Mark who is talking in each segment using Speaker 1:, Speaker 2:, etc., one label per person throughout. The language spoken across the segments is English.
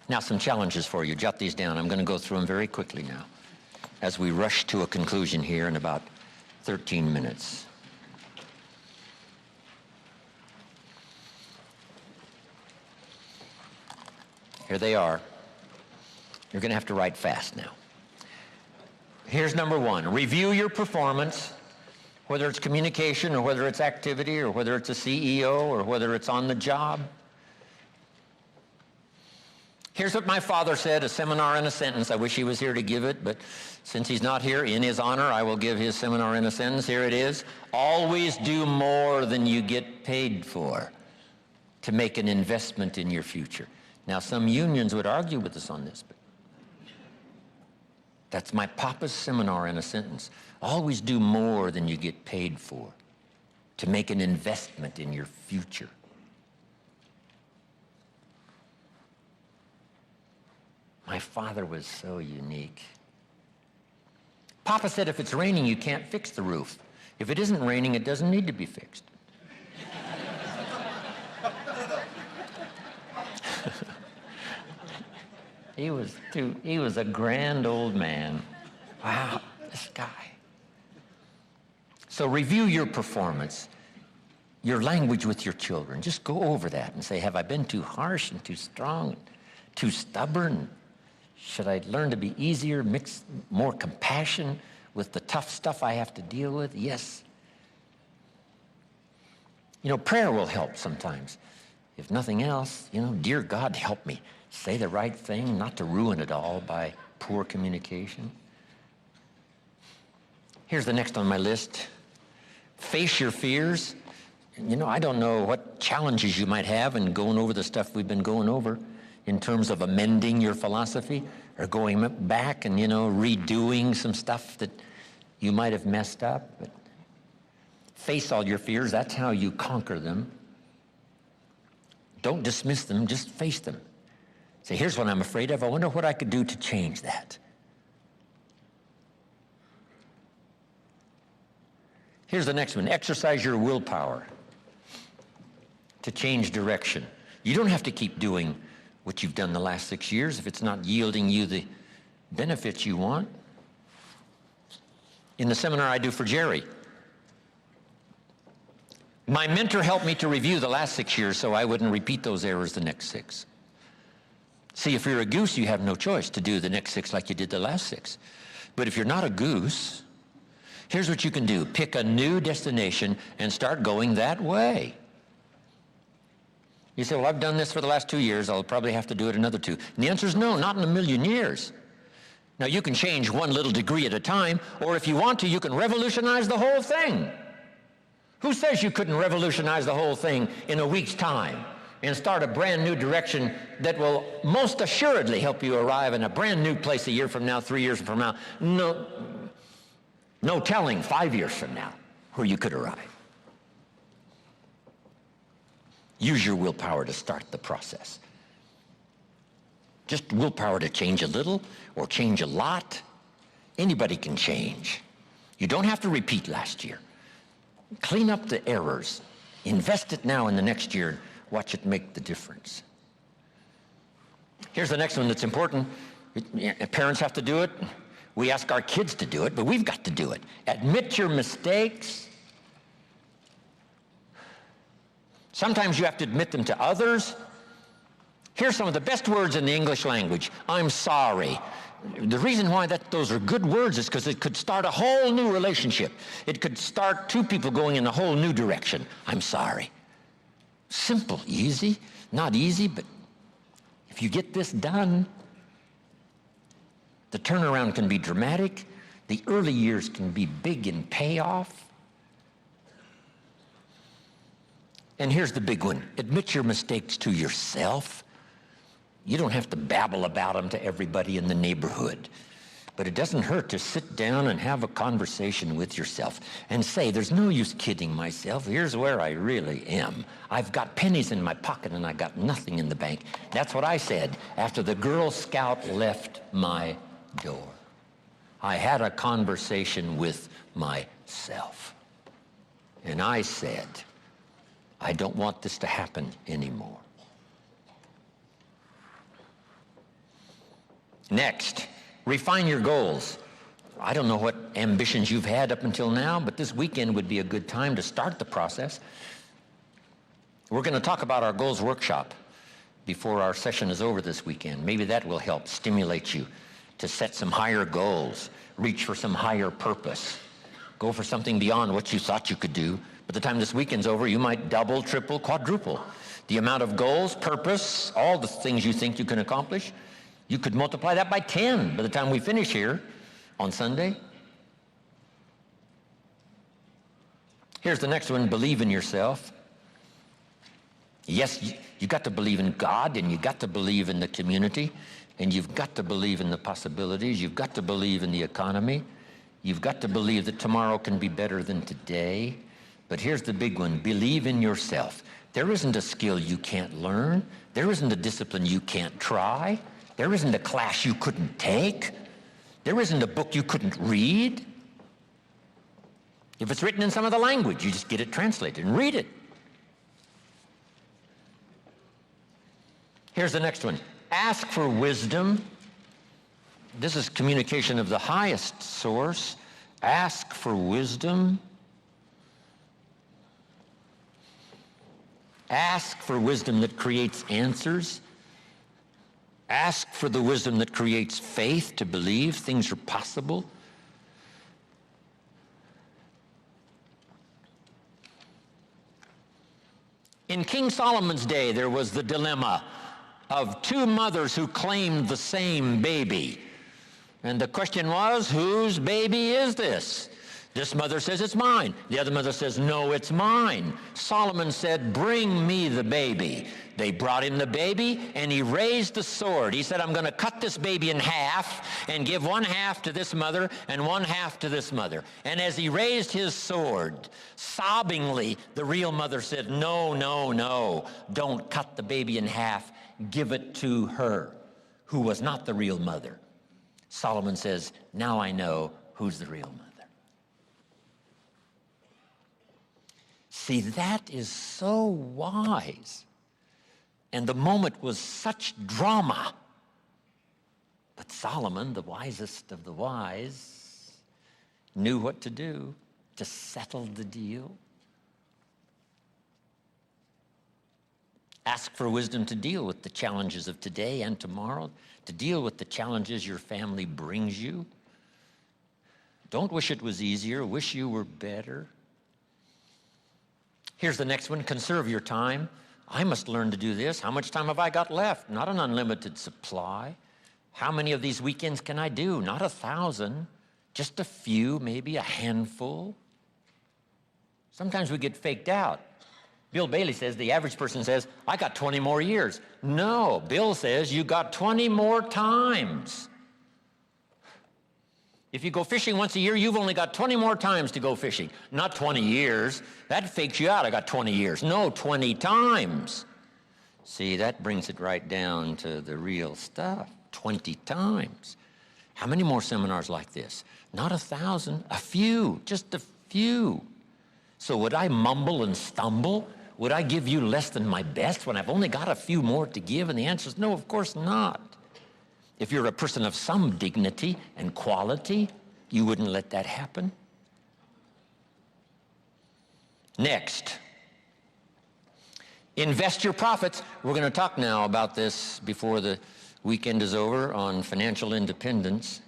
Speaker 1: Now, some challenges for you. Jot these down. I'm going to go through them very quickly now as we rush to a conclusion here in about 13 minutes. Here they are. You're going to have to write fast now. Here's number one. Review your performance, whether it's communication or whether it's activity or whether it's a CEO or whether it's on the job. Here's what my father said, a seminar in a sentence. I wish he was here to give it, but since he's not here, in his honor, I will give his seminar in a sentence. Here it is. Always do more than you get paid for to make an investment in your future. Now, some unions would argue with us on this, but that's my papa's seminar in a sentence. Always do more than you get paid for to make an investment in your future. My father was so unique. Papa said if it's raining, you can't fix the roof. If it isn't raining, it doesn't need to be fixed. He was a grand old man. Wow, this guy. So review your performance, your language with your children. Just go over that and say, have I been too harsh and too strong, too stubborn? Should I learn to be easier, mix more compassion with the tough stuff I have to deal with? Yes. You know, prayer will help sometimes. If nothing else, you know, dear God, help me say the right thing, not to ruin it all by poor communication. Here's the next on my list. Face your fears. You know, I don't know what challenges you might have in going over the stuff we've been going over in terms of amending your philosophy or going back and, you know, redoing some stuff that you might have messed up. But face all your fears. That's how you conquer them. Don't dismiss them, just face them. Say, here's what I'm afraid of. I wonder what I could do to change that. Here's the next one. Exercise your willpower to change direction. You don't have to keep doing what you've done the last 6 years if it's not yielding you the benefits you want. In the seminar I do for Jerry, my mentor helped me to review the last 6 years so I wouldn't repeat those errors the next 6. See, if you're a goose, you have no choice to do the next 6 like you did the last 6. But if you're not a goose, here's what you can do. Pick a new destination and start going that way. You say, well, I've done this for the last 2 years. I'll probably have to do it another 2. And the answer is no, not in a million years. Now, you can change one little degree at a time, or if you want to, you can revolutionize the whole thing. Who says you couldn't revolutionize the whole thing in a week's time and start a brand new direction that will most assuredly help you arrive in a brand new place a year from now, 3 years from now? No telling 5 years from now where you could arrive. Use your willpower to start the process. Just willpower to change a little or change a lot. Anybody can change. You don't have to repeat last year. Clean up the errors. Invest it now in the next year. Watch it make the difference. Here's the next one that's important. Parents have to do it. We ask our kids to do it, but we've got to do it. Admit your mistakes. Sometimes you have to admit them to others. Here's some of the best words in the English language. I'm sorry. The reason why those are good words is because it could start a whole new relationship. It could start 2 people going in a whole new direction. I'm sorry. Simple, easy. Not easy, but if you get this done, the turnaround can be dramatic. The early years can be big in payoff. And here's the big one. Admit your mistakes to yourself. You don't have to babble about them to everybody in the neighborhood. But it doesn't hurt to sit down and have a conversation with yourself and say, there's no use kidding myself. Here's where I really am. I've got pennies in my pocket and I got nothing in the bank. That's what I said after the Girl Scout left my door. I had a conversation with myself. And I said, I don't want this to happen anymore. Next, refine your goals. I don't know what ambitions you've had up until now, but this weekend would be a good time to start the process. We're going to talk about our goals workshop before our session is over this weekend. Maybe that will help stimulate you to set some higher goals, reach for some higher purpose, go for something beyond what you thought you could do. By the time this weekend's over, you might double, triple, quadruple the amount of goals, purpose, all the things you think you can accomplish. You could multiply that by 10 by the time we finish here on Sunday. Here's the next one, believe in yourself. Yes, you got to believe in God, and you got to believe in the community, and you've got to believe in the possibilities. You've got to believe in the economy. You've got to believe that tomorrow can be better than today. But here's the big one, believe in yourself. There isn't a skill you can't learn. There isn't a discipline you can't try. There isn't a class you couldn't take. There isn't a book you couldn't read. If it's written in some other language, you just get it translated and read it. Here's the next one. Ask for wisdom. This is communication of the highest source. Ask for wisdom. Ask for wisdom that creates answers. Ask for the wisdom that creates faith to believe things are possible. In King Solomon's day, there was the dilemma of two mothers who claimed the same baby. And the question was, whose baby is this? This mother says, it's mine. The other mother says, no, it's mine. Solomon said, bring me the baby. They brought him the baby, and he raised the sword. He said, I'm going to cut this baby in half and give one half to this mother and one half to this mother. And as he raised his sword, sobbingly, the real mother said, no, no, no, don't cut the baby in half. Give it to her, who was not the real mother. Solomon says, now I know who's the real mother. See, that is so wise. And the moment was such drama. But Solomon, the wisest of the wise, knew what to do to settle the deal. Ask for wisdom to deal with the challenges of today and tomorrow, to deal with the challenges your family brings you. Don't wish it was easier, wish you were better. Here's the next one, conserve your time. I must learn to do this. How much time have I got left? Not an unlimited supply. How many of these weekends can I do? Not 1,000, just a few, maybe a handful. Sometimes we get faked out. Bill Bailey says, the average person says, I got 20 more years. No, Bill says, you got 20 more times. If you go fishing once a year, you've only got 20 more times to go fishing. Not 20 years. That fakes you out. I got 20 years. No, 20 times. See, that brings it right down to the real stuff. 20 times. How many more seminars like this? Not 1,000, a few, just a few. So would I mumble and stumble? Would I give you less than my best when I've only got a few more to give? And the answer is no, of course not. If you're a person of some dignity and quality, you wouldn't let that happen. Next, invest your profits. We're going to talk now about this before the weekend is over on financial independence.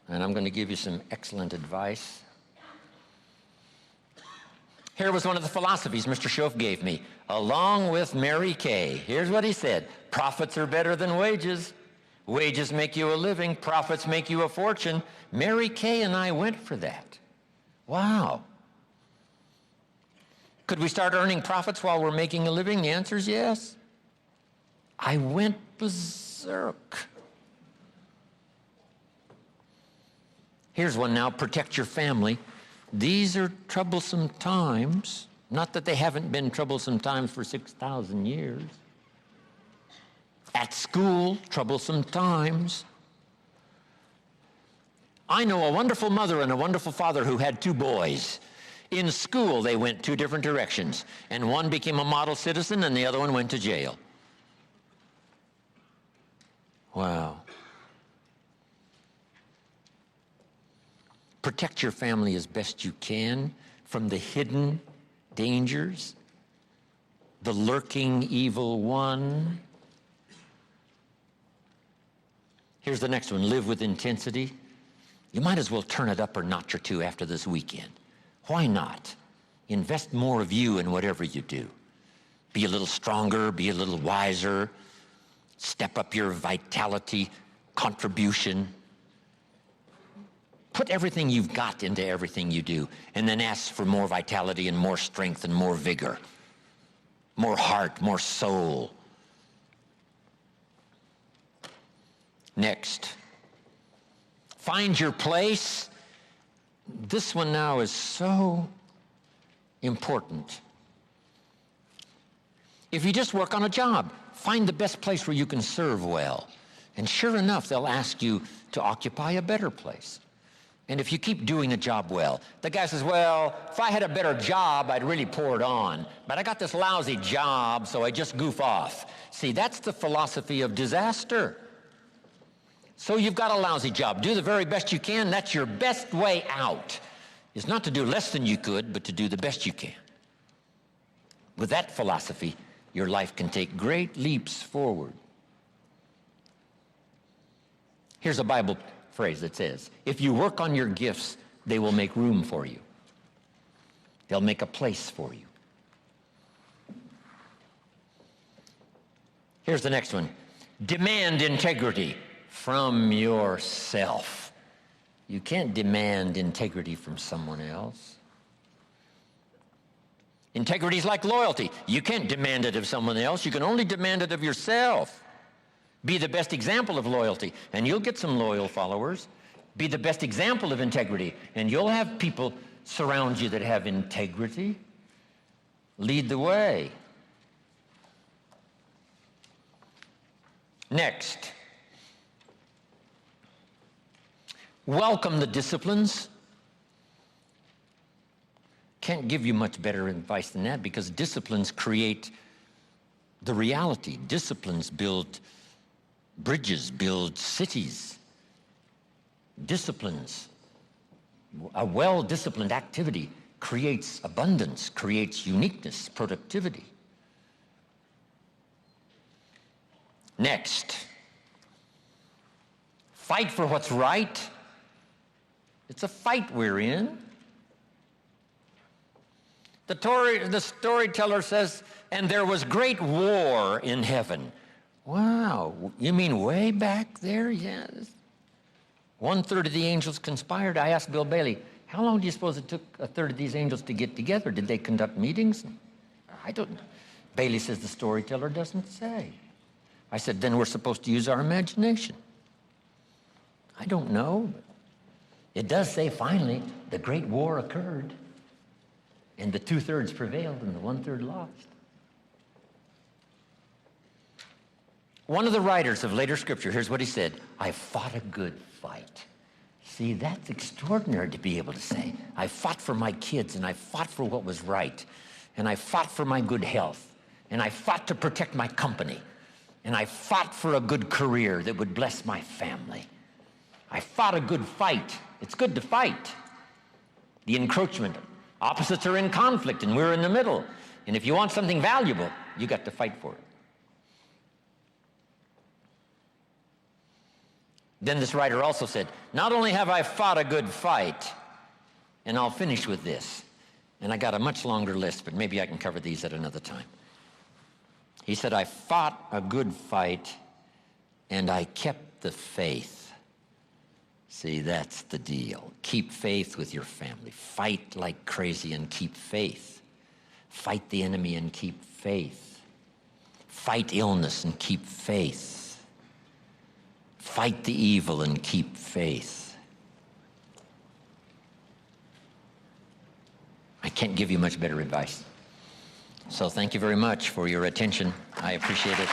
Speaker 1: And I'm going to give you some excellent advice. Here was one of the philosophies Mr. Schoaf gave me, along with Mary Kay. Here's what he said. Profits are better than wages. Wages make you a living. Profits make you a fortune. Mary Kay and I went for that. Wow. Could we start earning profits while we're making a living? The answer is yes. I went berserk. Here's one now, protect your family. These are troublesome times. Not that they haven't been troublesome times for 6,000 years. At school, troublesome times. I know a wonderful mother and a wonderful father who had two boys. In school, they went two different directions, and one became a model citizen and the other one went to jail. Wow. Protect your family as best you can from the hidden dangers, the lurking evil one. Here's the next one, live with intensity. You might as well turn it up a notch or two after this weekend. Why not? Invest more of you in whatever you do. Be a little stronger, be a little wiser, step up your vitality, contribution. Put everything you've got into everything you do, and then ask for more vitality and more strength and more vigor, more heart, more soul. Next, find your place. This one now is so important. If you just work on a job, find the best place where you can serve well. And sure enough, they'll ask you to occupy a better place. And if you keep doing the job well, the guy says, well, if I had a better job, I'd really pour it on. But I got this lousy job, so I just goof off. See, that's the philosophy of disaster. So you've got a lousy job. Do the very best you can. That's your best way out, is not to do less than you could, but to do the best you can. With that philosophy, your life can take great leaps forward. Here's a Bible phrase that says, if you work on your gifts, they will make room for you. They'll make a place for you. Here's the next one. Demand integrity from yourself. You can't demand integrity from someone else. Integrity is like loyalty. You can't demand it of someone else. You can only demand it of yourself. Be the best example of loyalty, and you'll get some loyal followers. Be the best example of integrity, and you'll have people surround you that have integrity. Lead the way. Next, welcome the disciplines. Can't give you much better advice than that, because disciplines create the reality. Disciplines build bridges, build cities. Disciplines, a well-disciplined activity creates abundance, creates uniqueness, productivity. Next, fight for what's right. It's a fight we're in. The storyteller says, and there was great war in heaven. Wow, you mean way back there? Yes. 1/3 of the angels conspired. I asked Bill Bailey, how long do you suppose it took 1/3 of these angels to get together? Did they conduct meetings? I don't. Bailey says the storyteller doesn't say. I said, then we're supposed to use our imagination. I don't know. It does say finally the great war occurred, and the 2/3 prevailed and the 1/3 lost. One of the writers of later scripture, here's what he said, I fought a good fight. See, that's extraordinary to be able to say. I fought for my kids, and I fought for what was right, and I fought for my good health, and I fought to protect my company, and I fought for a good career that would bless my family. I fought a good fight. It's good to fight. The encroachment. Opposites are in conflict, and we're in the middle. And if you want something valuable, you got to fight for it. Then this writer also said, not only have I fought a good fight, and I'll finish with this, and I got a much longer list, but maybe I can cover these at another time. He said, I fought a good fight, and I kept the faith. See, that's the deal. Keep faith with your family. Fight like crazy and keep faith. Fight the enemy and keep faith. Fight illness and keep faith. Fight the evil and keep faith. I can't give you much better advice. So thank you very much for your attention. I appreciate it.